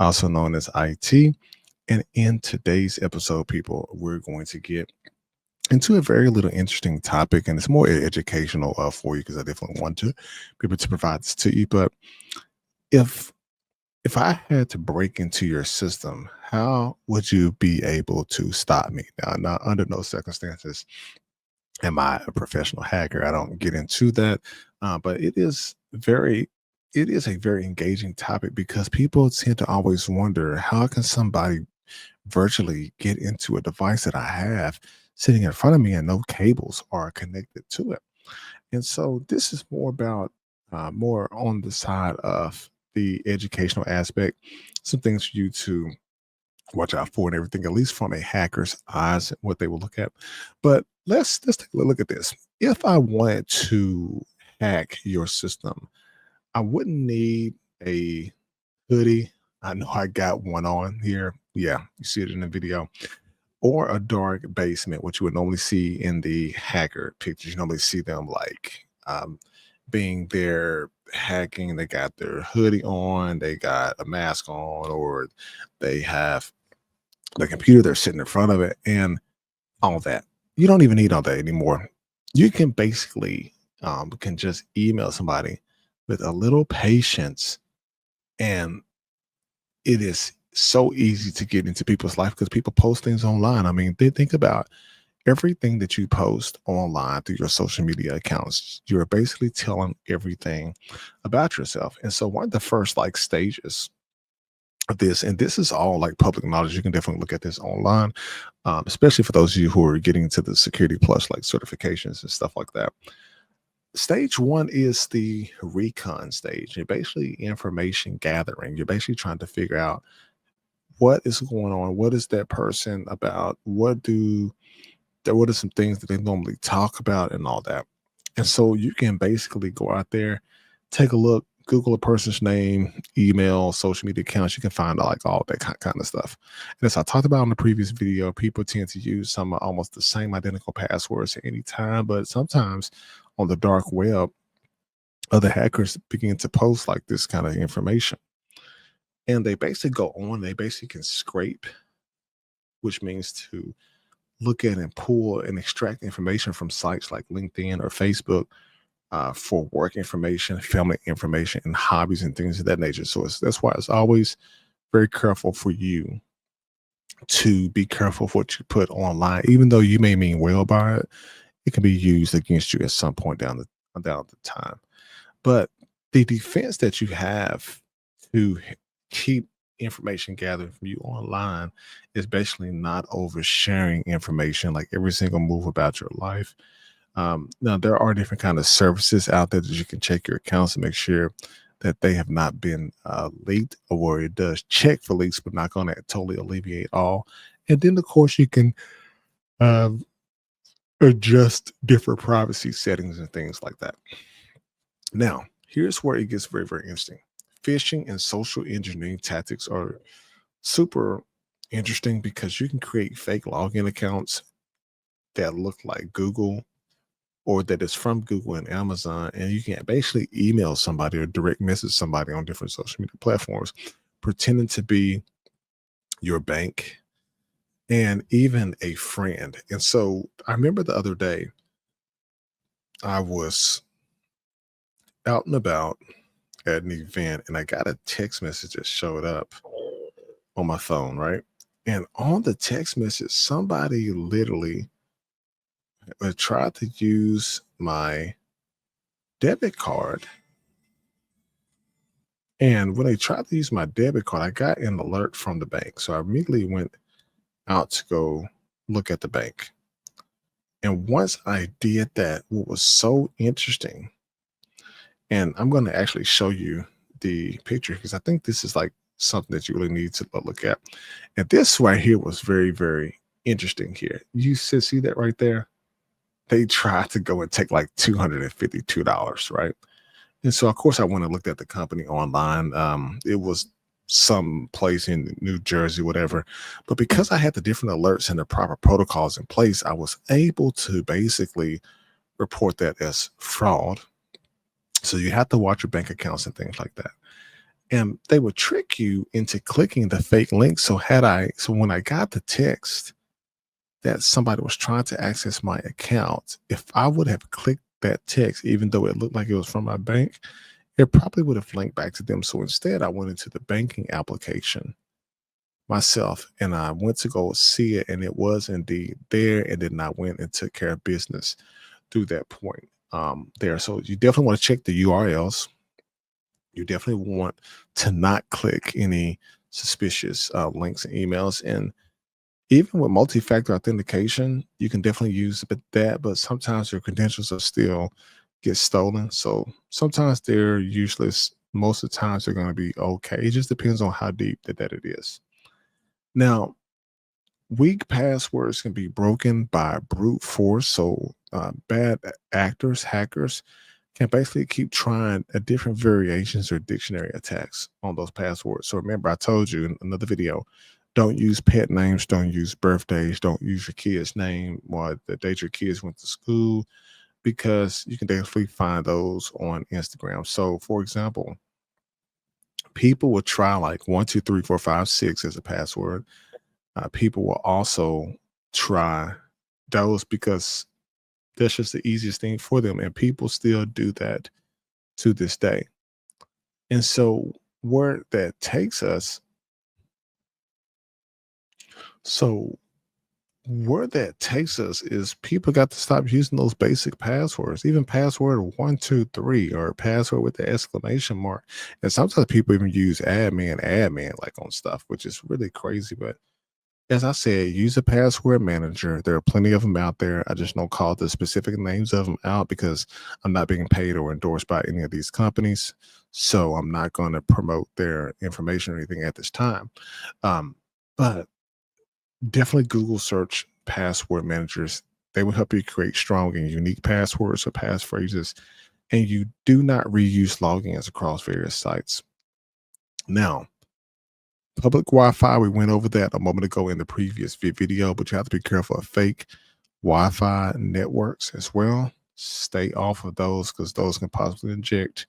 also known as IT. And in today's episode, people, we're going to get into a very little interesting topic, and it's more educational for you because I definitely want to be able to provide this to you. But if if I had to break into your system, how would you be able to stop me? Now, under no circumstances am I a professional hacker. I don't get into that, but it is a very engaging topic because people tend to always wonder how can somebody virtually get into a device that I have sitting in front of me and no cables are connected to it. And so this is more about more on the side of the educational aspect, some things for you to watch out for and everything, at least from a hacker's eyes, what they will look at. But let's take a look at this. If I wanted to hack your system, I wouldn't need a hoodie. I know I got one on here. Yeah, you see it in the video. Or a dark basement, which you would normally see in the hacker pictures. You normally see them like being there hacking. They got their hoodie on, they got a mask on, or they have the computer, they're sitting in front of it, and all that. You don't even need all that anymore. You can basically can just email somebody with a little patience, and it is so easy to get into people's life because people post things online. I mean, they think about everything that you post online through your social media accounts. You're basically telling everything about yourself. And so one of the first like stages of this, and this is all like public knowledge. You can definitely look at this online, especially for those of you who are getting into the Security Plus like certifications and stuff like that. Stage one is the recon stage. You're basically information gathering. You're basically trying to figure out what is going on, what is that person about, what are some things that they normally talk about and all that. And so you can basically go out there, take a look, Google a person's name, email, social media accounts. You can find like all that kind of stuff. And as I talked about in the previous video, people tend to use some almost the same identical passwords at any time, but sometimes on the dark web, other hackers begin to post like this kind of information. And they basically go on, they basically can scrape, which means to look at and pull and extract information from sites like LinkedIn or Facebook for work information, family information, and hobbies and things of that nature. So that's why it's always very careful for you to be careful of what you put online, even though you may mean well by it. It can be used against you at some point down the time. But the defense that you have to keep information gathered from you online is basically not oversharing information, like every single move about your life. Now there are different kind of services out there that you can check your accounts and make sure that they have not been leaked, or it does check for leaks, but not going to totally alleviate all. And then of course you can um, adjust different privacy settings and things like that. Now, here's where it gets very, very interesting. Phishing and social engineering tactics are super interesting because you can create fake login accounts that look like Google or that is from Google and Amazon, and you can basically email somebody or direct message somebody on different social media platforms, pretending to be your bank and even a friend. And so I remember the other day I was out and about at an event and I got a text message that showed up on my phone, right? And on the text message, somebody literally tried to use my debit card. And when they tried to use my debit card, I got an alert from the bank. So I immediately went out to go look at the bank. And once I did that, what was so interesting, and I'm going to actually show you the picture because I think this is like something that you really need to look at. And this right here was very, very interesting here. You see that right there? They tried to go and take like $252, right? And so, of course, I went and looked at the company online. It was some place in New Jersey, whatever. But because I had the different alerts and the proper protocols in place, I was able to basically report that as fraud. So you have to watch your bank accounts and things like that. and they would trick you into clicking the fake link. So when I got the text that somebody was trying to access my account, if I would have clicked that text, even though it looked like it was from my bank, it probably would have linked back to them. So instead, I went into the banking application myself and I went to go see it, and it was indeed there. And then I went and took care of business through that point there. So you definitely want to check the URLs. You definitely want to not click any suspicious links and emails. And even with multi-factor authentication, you can definitely use but sometimes your credentials are still get stolen. So sometimes they're useless. Most of the times they're going to be okay. It just depends on how deep that it is. Now, weak passwords can be broken by brute force. So bad actors, hackers, can basically keep trying different variations or dictionary attacks on those passwords. So remember, I told you in another video, don't use pet names, don't use birthdays, don't use your kid's name or the date your kids went to school, because you can definitely find those on Instagram. So, for example, people will try like 1, 2, 3, 4, 5, 6 as a password. People will also try those because that's just the easiest thing for them, and people still do that to this day. And so where that takes us, so where that takes us is people got to stop using those basic passwords, even password 1, 2, 3 or password with the exclamation mark. And sometimes people even use admin like on stuff, which is really crazy. But as I said, use a password manager. There are plenty of them out there. I just don't call the specific names of them out because I'm not being paid or endorsed by any of these companies. So I'm not going to promote their information or anything at this time. Um, but definitely Google search password managers. They will help you create strong and unique passwords or passphrases. And you do not reuse logins across various sites. Now, public Wi-Fi, we went over that a moment ago in the previous video, but you have to be careful of fake Wi-Fi networks as well. Stay off of those because those can possibly inject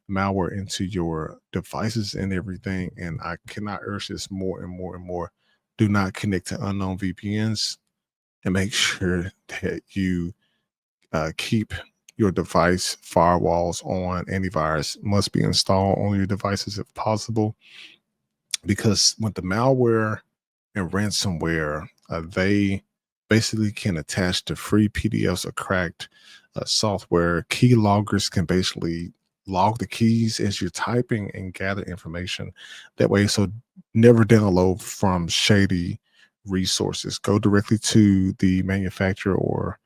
malware into your devices and everything. And I cannot urge this more and more and more. Do not connect to unknown VPNs, and make sure that you keep your device firewalls on. Antivirus must be installed on your devices if possible, because with the malware and ransomware, they basically can attach to free PDFs or cracked software. Key loggers can basically log the keys as you're typing and gather information that way. So never download from shady resources. Go directly to the manufacturer or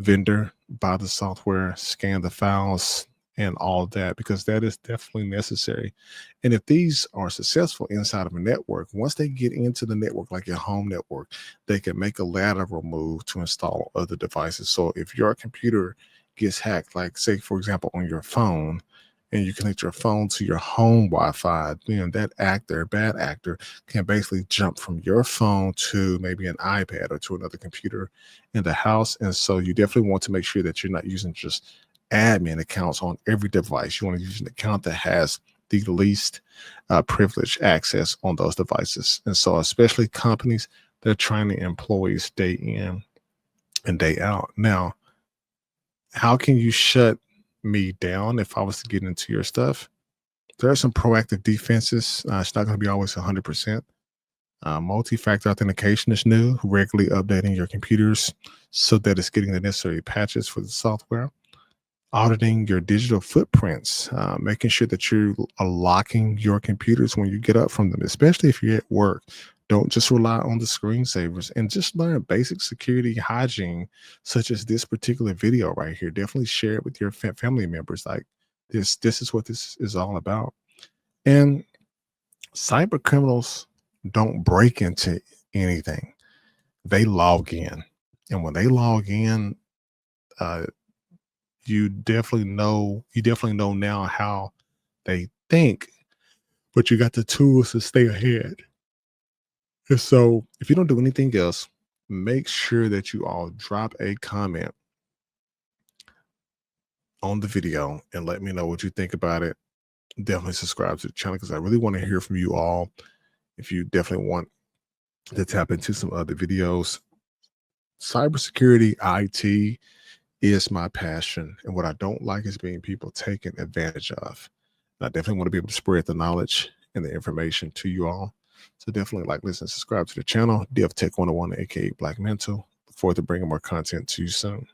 vendor, buy the software, scan the files, and all of that, because that is definitely necessary. And if these are successful inside of a network, once they get into the network, like your home network, they can make a lateral move to install other devices. So if your computer gets hacked, like say, for example, on your phone, and you connect your phone to your home Wi-Fi, that bad actor, can basically jump from your phone to maybe an iPad or to another computer in the house. And so you definitely want to make sure that you're not using just admin accounts on every device. You want to use an account that has the least privileged access on those devices. And so, especially companies that are trying to employees day in and day out. Now, how can you shut me down if I was to get into your stuff? There are some proactive defenses. It's not going to be always 100%. Multi-factor authentication is new, regularly updating your computers so that it's getting the necessary patches for the software. Auditing your digital footprints, making sure that you're locking your computers when you get up from them, especially if you're at work. Don't just rely on the screensavers, and just learn basic security hygiene, such as this particular video right here. Definitely share it with your family members. Like this is what this is all about. And cyber criminals don't break into anything; they log in, and when they log in, uh, you definitely know now how they think, but you got the tools to stay ahead. And so if you don't do anything else, make sure that you all drop a comment on the video and let me know what you think about it. definitely subscribe to the channel because I really want to hear from you all. If you definitely want to tap into some other videos, cybersecurity, IT is my passion. And what I don't like is being people taken advantage of. And I definitely want to be able to spread the knowledge and the information to you all. So definitely like, listen, subscribe to the channel, Dev Tech 101, aka Black Mental. Look forward to bringing more content to you soon.